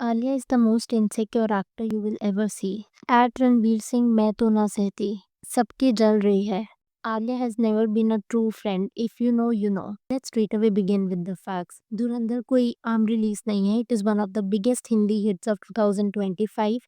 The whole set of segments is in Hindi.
Alia is the most insecure actor you will ever see. At Ranveer Singh मैं तो ना सहती, सबकी जल रही है। Alia has never been a true friend, if you know you know. Let's straight away begin with the facts. Dhurandhar कोई आम रिलीज नहीं है, it is one of the biggest Hindi hits of 2025,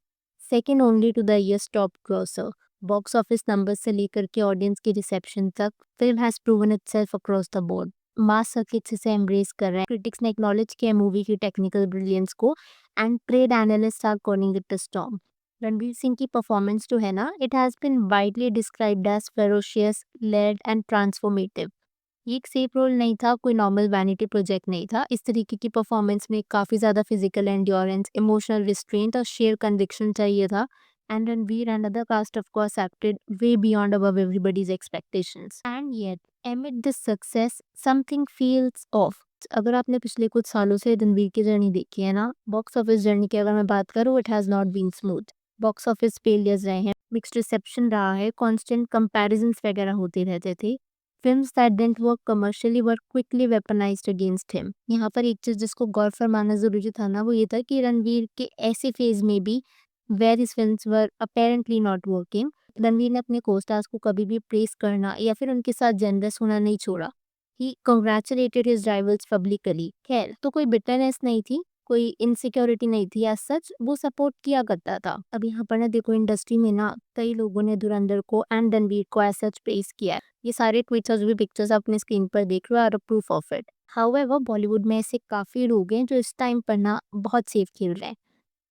second only to the year's top grosser. Box office number से लेकर के ऑडियंस की रिसेप्शन तक film has proven itself across the board. Mass circuits इसे एम्ब्रेस कर रहे हैं, क्रिटिक्स ने एक्नॉलेज किया मूवी की टेक्निकल ब्रिलियंस को, and trade analysts are calling it a storm. Ranveer Singh की परफॉर्मेंस जो है ना, it has been widely described as ferocious, led and transformative. ये एक सेफ रोल नहीं था, कोई नॉर्मल वैनिटी प्रोजेक्ट नहीं था। इस तरीके की परफॉर्मेंस में काफ़ी ज़्यादा फिजिकल एंड्योरेंस, इमोशनल रिस्ट्रेंट और शेयर कन्विक्शन चाहिए था। And Ranveer and other caste of course acted way beyond above everybody's expectations. And yet amid this success something feels off। अगर आपने पिछले कुछ सालों से रणवीर की जर्नी देखी है ना, बॉक्स ऑफिस जर्नी की अगर मैं बात करूँ, it has not been smooth. Box office failures रहे हैं, मिक्स्ड रिसेप्शन रहा है, कांस्टेंट कंपैरिजन्स वगैरह होते रहते थे। Films that didn't work commercially were quickly weaponised against him. यहाँ पर एक चीज़ जिसको गौर फरमाना ज़रूरी था ना, वो ये था कि रणवीर के ऐसे फेज में भी where his films were apparently not working, Ranveer ने अपने को-स्टार्स को कभी भी प्रेज़ करना या फिर उनके साथ जेनरस होना नहीं छोड़ा। ही कांग्रेचुलेटेड हिज राइवल्स पब्लिकली। खैर, तो कोई बिटरनेस नहीं थी, कोई इनसिक्योरिटी नहीं थी एज़ सच, वो सपोर्ट किया करता था। अब यहाँ पर ना देखो, इंडस्ट्री में ना कई लोगों ने धुरंधर को एंड रणवीर को एज़ सच प्रेज़ किया है। ये सारे ट्वीट्स और जो भी पिक्चर्स आप अपने स्क्रीन पर देख रहे हो are a proof of it. However, Bollywood में ऐसे काफ़ी लोग हैं जो इस टाइम पर ना बहुत सेफ खेल रहे हैं।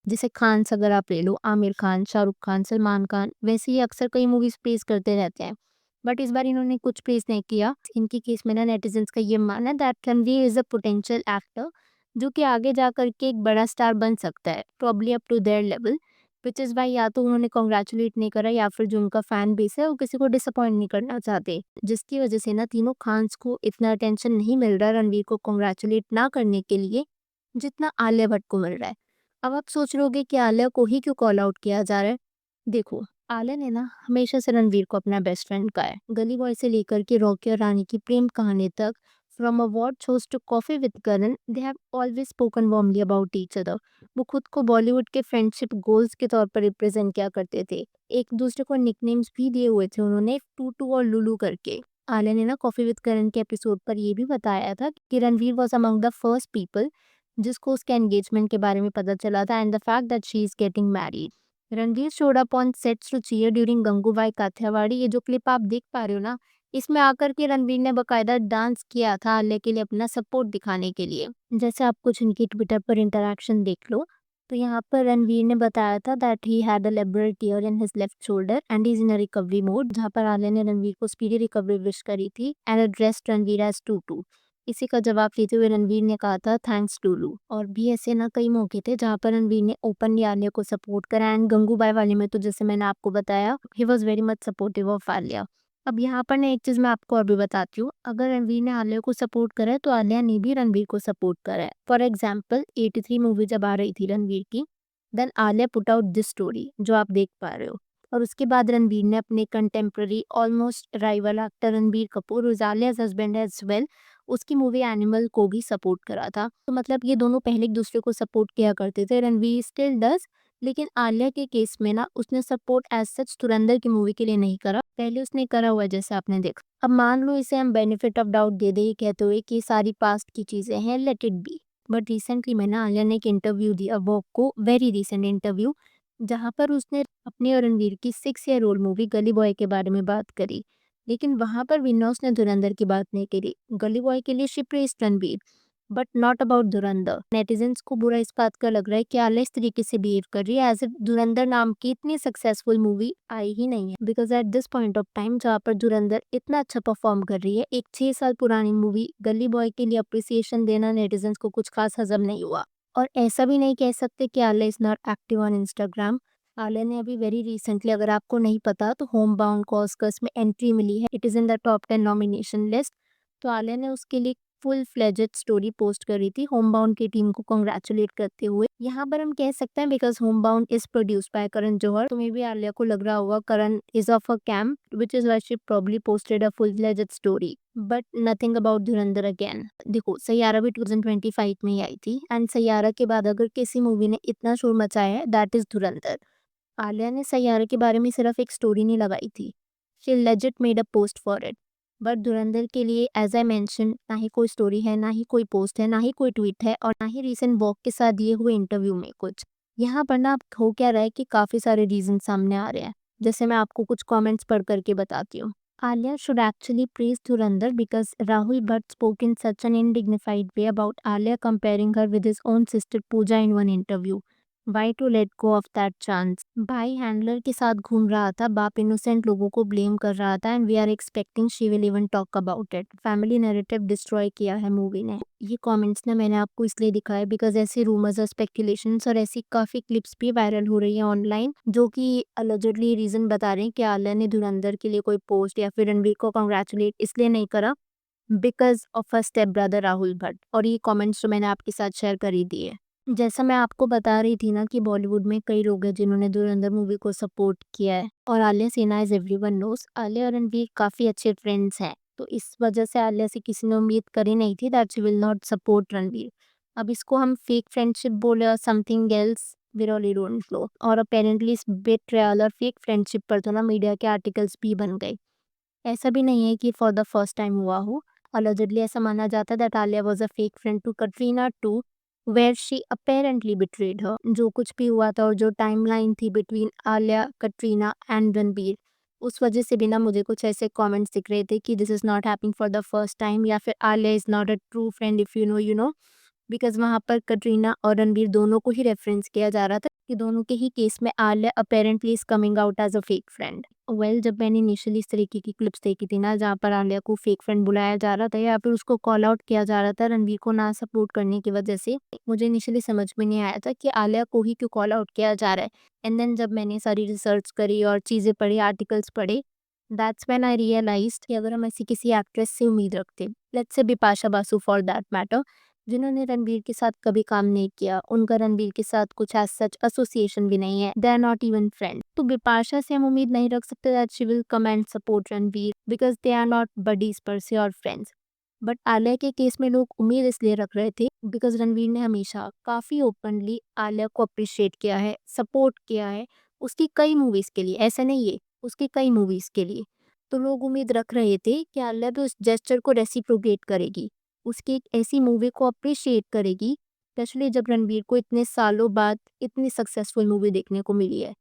जैसे खान्स अगर आप ले लो, आमिर खान, शाहरुख खान, सलमान खान, वैसे ही अक्सर कई मूवीज़ प्रेज़ करते रहते हैं। बट इस बार इन्होंने कुछ प्रेज़ नहीं किया। इनके केस में ना नेटिज़न्स का ये मानना है that Ranveer is a potential actor जो कि आगे जा कर के एक बड़ा स्टार बन सकता है, probably up to their level, which is why या तो उन्होंने कांग्रेचुलेट नहीं करा या फिर जो उनका फैन बेस है वो किसी को डिसअपॉइंट नहीं करना चाहते। जिसकी वजह से ना तीनों खान्स को इतना अटेंशन नहीं मिल रहा रणवीर को कांग्रेचुलेट ना करने के लिए, जितना आलिया भट्ट को मिल रहा है। अब आप सोच रहे होगे कि आलिया को ही क्यों कॉल आउट किया जा रहा है? देखो, आलिया ने ना हमेशा से रणवीर को अपना बेस्ट फ्रेंड कहा है। गली बॉय से लेकर के रॉकी और रानी की प्रेम कहानी तक, from award shows to Koffee with Karan, they have always spoken warmly about each other. वो खुद को बॉलीवुड के फ्रेंडशिप गोल्स के तौर पर रिप्रेजेंट किया करते थे। एक दूसरे को निकनेम्स भी दिए हुए थे उन्होंने, टूटू और लुलू करके। आलिया ने ना कॉफी विद करण के एपिसोड पर ये भी बताया था कि Ranveer was among the first people जिसको उसके एंगेजमेंट के बारे में पता चला था and the fact that she is getting married. Ranveer showed up on sets to cheer during Gangubai Kathiawadi. ये जो क्लिप आप देख पा रहे हो ना, इसमें आकर के रणवीर ने बकायदा डांस किया था आलिया के लिए अपना सपोर्ट दिखाने के लिए। जैसे आप कुछ इनकी ट्विटर पर इंटरेक्शन देख लो, तो यहाँ पर रणवीर ने बताया था that he had a labral tear in his left shoulder and is in a recovery mode, जहाँ पर आलिया ने रणवीर को स्पीडी रिकवरी विश करी थी and addressed Ranveer as too. इसी का जवाब देते हुए रणवीर ने कहा था थैंक्स टूलू। और भी ऐसे ना कई मौके थे जहाँ पर रणवीर ने ओपनली आलिया को सपोर्ट करा एंड गंगूबाई वाले में तो जैसे मैंने आपको बताया, he was very much supportive of Alia. अब यहाँ पर ना एक चीज मैं आपको और भी बताती हूँ, अगर रणवीर ने आलिया को सपोर्ट करा है तो आलिया ने भी रणवीर को सपोर्ट करा है। फॉर एग्जाम्पल 83 मूवी जब आ रही थी रणवीर की, then Alia put out this story जो आप देख पा रहे हो। और उसके बाद रणवीर ने अपने contemporary almost rival actor Ranbir Kapoor, Alia's husband as well, उसकी मूवी एनिमल को भी सपोर्ट करा था। तो मतलब ये दोनों पहले एक दूसरे को सपोर्ट किया करते थे, रणवीर स्टिल डज। लेकिन आलिया के केस में ना उसने सपोर्ट एज सच धुरंधर की मूवी के लिए नहीं करा, पहले उसने करा हुआ है जैसे आपने देखा। अब मान लो इसे हम बेनिफिट ऑफ डाउट दे दे कहते हुए कि सारी पास्ट की चीजें हैं, let it be. But recently मैंने आलिया ने एक इंटरव्यू दिया, वो को वेरी रिसेंट इंटरव्यू, जहाँ पर उसने अपने और रणवीर की 6 ईयर ओल्ड मूवी गली बॉय के बारे में बात करी। लेकिन वहाँ पर विनोस ने धुरंधर की बात नहीं करी। गली बॉय के लिए she praised Ranbir, but not about Dhurandhar. Netizens को बुरा इस बात का लग रहा है कि आलिया इस तरीके से बिहेव कर रही है एज़ इफ धुरंधर नाम की इतनी सक्सेसफुल मूवी आई ही नहीं है। Because at this point of time जहाँ पर धुरंधर इतना अच्छा परफॉर्म कर रही है, एक 6 साल पुरानी मूवी गली बॉय के लिए अप्रिसिएशन देना नेटिज़न्स को कुछ खास हज़म नहीं हुआ। और ऐसा भी नहीं कह सकते कि Alia is not active on Instagram. Alia ने अभी वेरी रिसेंटली, अगर आपको नहीं पता तो, होम बाउंड को ऑस्कर्स में एंट्री मिली है, it is in the top 10 nomination list. तो आलिया ने उसके लिए फुल फ्लेजेड स्टोरी पोस्ट करी थी होमबाउंड की टीम को कांग्रेचुलेट करते हुए। यहाँ पर हम कह सकते हैं because Homebound is produced by Karan Johar, तो मे बी आलिया को लग रहा होगा Karan is of a camp, which is why she probably posted a full fledged story, but nothing about Dhurandhar again. देखो सैयारा भी 2025 में ही आई थी, एंड सैयारा के बाद अगर किसी मूवी ने इतना शोर मचाया है दैट इज धुरंधर। आलिया ने सैयारा के बारे में सिर्फ एक स्टोरी नहीं लगाई थी, she legit made a post for it. But धुरंधर के लिए एज आई मैंशन ना ही कोई स्टोरी है, ना ही कोई पोस्ट है, ना ही कोई ट्वीट है, और ना ही रिसेंट वॉक के साथ दिए हुए इंटरव्यू में कुछ। यहाँ पर ना अब हो क्या रहा है कि काफ़ी सारे रीजन सामने आ रहे हैं, जैसे मैं आपको कुछ कमेंट्स पढ़ करके बताती हूँ। Alia should actually praise Dhurandhar because Rahul Bhatt spoke in such an indignified way about Alia comparing her with his own sister Pooja in one interview. Why to let go of that chance? भाई हैंडलर के साथ घूम रहा था, बाप इनोसेंट लोगों को ब्लेम कर रहा था, and we are expecting she will even talk about it. Family narrative destroy किया है मूवी ने। ये कमेंट्स ना मैंने आपको इसलिए दिखाया बिकॉज ऐसे रूमर्स और स्पेकुलेशंस और ऐसी काफ़ी क्लिप्स भी वायरल हो रही है ऑनलाइन, जो कि अलिजिडली रीज़न बता रहे हैं कि आलिया ने धुरंधर के लिए कोई पोस्ट या फिर रणवीर को कॉन्ग्रेचुलेट इसलिए नहीं करा because of a step brother Rahul Bhatt. और ये कमेंट्स तो मैंने आपके साथ शेयर कर ही दिए। जैसा मैं आपको बता रही थी ना कि बॉलीवुड में कई लोग हैं जिन्होंने धुरंधर मूवी को सपोर्ट किया है, और Alia Sinha is everyone knows, Alia और रणवीर काफ़ी अच्छे फ्रेंड्स हैं, तो इस वजह से आलिया से किसी ने उम्मीद करी नहीं थी that she will not support Ranveer. अब इसको हम फेक फ्रेंडशिप बोले और something else, we really don't know. और अपेरेंटली इस बेट्रेयल और फेक फ्रेंडशिप पर तो ना मीडिया के आर्टिकल्स भी बन गए। ऐसा भी नहीं है कि फॉर द फर्स्ट टाइम हुआ हो। अलिजिडली ऐसा माना जाता है that Alia was a fake friend to Katrina too, where she apparently betrayed her. जो कुछ भी हुआ था और जो टाइमलाइन थी बिटवीन आलिया, कटरीना एंड रणबीर, उस वजह से भी ना मुझे कुछ ऐसे कमेंट्स दिख रहे थे कि this is not happening for the first time, या फिर Alia is not a true friend, if you know, because वहाँ पर कटरीना और रणबीर दोनों को ही रेफरेंस किया जा रहा था कि दोनों के ही केस में Alia apparently is coming out as a fake friend. Well जब मैंने इनिशियली इस तरीके की क्लिप्स देखी थी ना जहाँ पर आलिया को फेक फ्रेंड बुलाया जा रहा था या फिर उसको कॉल आउट किया जा रहा था रणबीर को ना सपोर्ट करने की वजह से, मुझे इनिशियली समझ में नहीं आया था कि आलिया को ही क्यों कॉल आउट किया जा रहा है। एंड देन जब मैंने सारी रिसर्च करी और चीज़ें पढ़ी, आर्टिकल्स पढ़े, दैट्स व्हेन आई रियलाइज्ड कि अगर हम ऐसी किसी एक्ट्रेस से उम्मीद रखते, let's say Bipasha Basu for that matter, जिन्होंने रणबीर के साथ कभी काम नहीं किया, उनका रणबीर के साथ कुछ एज सच एसोसिएशन भी नहीं है, they are not even friend, तो बिपाशा से हम उम्मीद नहीं रख सकते that she will come and support Ranbir because they are not buddies per se और फ्रेंड्स। बट आलिया के केस में लोग उम्मीद इसलिए रख रहे थे बिकॉज रणबीर ने हमेशा काफ़ी ओपनली आलिया को अप्रिशिएट किया है, सपोर्ट किया है उसकी कई मूवीज़ के लिए, ऐसा नहीं है, उसकी कई मूवीज़ के लिए। तो लोग उम्मीद रख रहे थे कि आलिया भी उस जेस्चर को रेसिप्रोकेट करेगी, उसकी एक ऐसी मूवी को अप्रिशिएट करेगी, स्पेशली जब रणबीर को इतने सालों बाद इतनी सक्सेसफुल मूवी देखने को मिली है।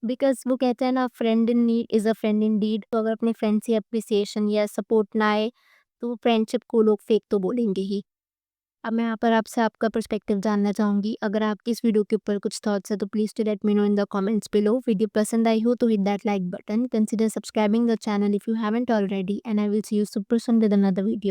बिकॉज़ वो कहते हैं ना, friend in need is a friend in deed. तो अगर अपने फ्रेंड से अप्रिसिएशन या सपोर्ट ना आए, तो फ्रेंडशिप को लोग फेक तो बोलेंगे ही। अब मैं यहाँ पर आपसे आपका पर्सपेक्टिव जानना चाहूँगी। अगर आपकी इस वीडियो के ऊपर कुछ थॉट्स है तो please to let me know in the comments below. Video पसंद आई हो तो hit that like button, consider subscribing the channel if you haven't already, and I will see you super soon with another video.